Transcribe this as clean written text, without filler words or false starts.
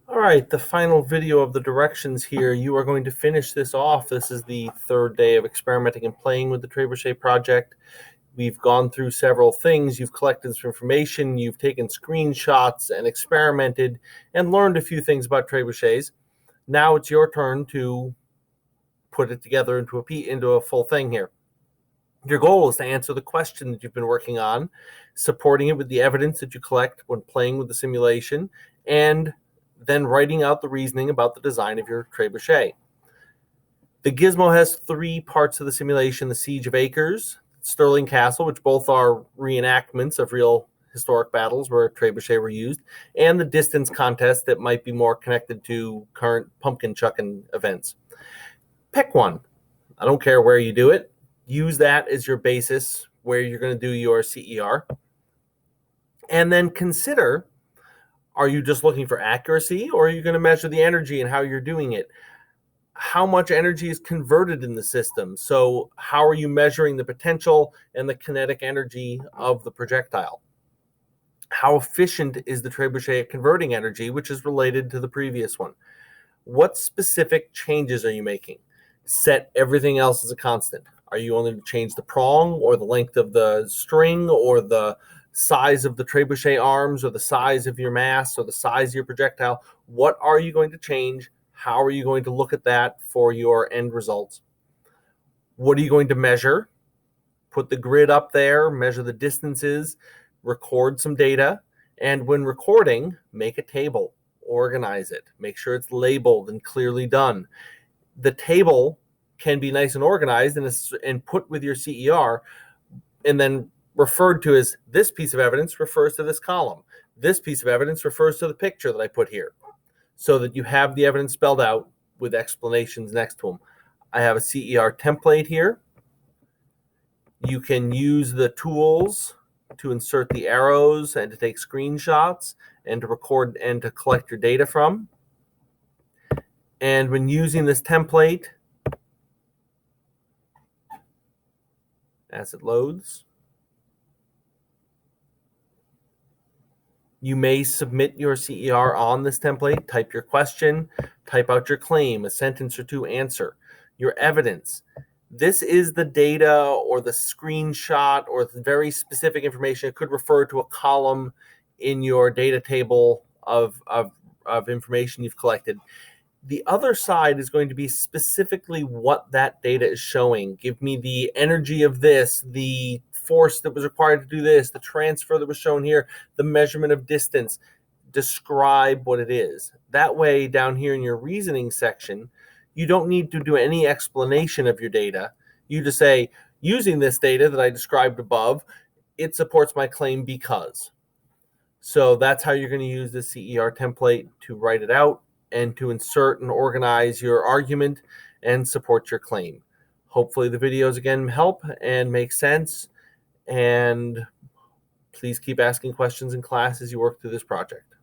All right, the final video of the directions here. You are going to finish this off. This is the third day of experimenting and playing with the Trebuchet project. We've gone through several things. You've collected some information, you've taken screenshots and experimented and learned a few things about trebuchets. Now it's your turn to put it together into a full thing here. Your goal is to answer the question that you've been working on, supporting it with the evidence that you collect when playing with the simulation, and then writing out the reasoning about the design of your trebuchet. The gizmo has three parts of the simulation: the Siege of Acres, Stirling Castle, which both are reenactments of real historic battles where trebuchet were used, and the distance contest that might be more connected to current pumpkin chucking events. Pick one. I don't care where you do it. Use that as your basis where you're going to do your CER. And then consider, are you just looking for accuracy, or are you going to measure the energy and how you're doing it? How much energy is converted in the system? So how are you measuring the potential and the kinetic energy of the projectile? How efficient is the trebuchet at converting energy, which is related to the previous one? What specific changes are you making? Set everything else as a constant. Are you only to change the prong or the length of the string or the size of the trebuchet arms or the size of your mass or the size of your projectile? What are you going to change? How are you going to look at that for your end results? What are you going to measure? Put the grid up there, measure the distances, record some data, and when recording, make a table, organize it, make sure it's labeled and clearly done. The table can be nice and organized and put with your CER, and then referred to as this piece of evidence refers to this column. This piece of evidence refers to the picture that I put here, so that you have the evidence spelled out with explanations next to them. I have a CER template here. You can use the tools to insert the arrows and to take screenshots and to record and to collect your data from. And when using this template, as it loads, you may submit your CER on this template, type your question, type out your claim, a sentence or two answer, your evidence. This is the data or the screenshot or the very specific information. It could refer to a column in your data table of information you've collected. The other side is going to be specifically what that data is showing. Give me the energy of this, the force that was required to do this, the transfer that was shown here, the measurement of distance. Describe what it is. That way, down here in your reasoning section, you don't need to do any explanation of your data. You just say, using this data that I described above, it supports my claim because. So that's how you're going to use the CER template to write it out and to insert and organize your argument and support your claim. Hopefully the videos again help and make sense, and please keep asking questions in class as you work through this project.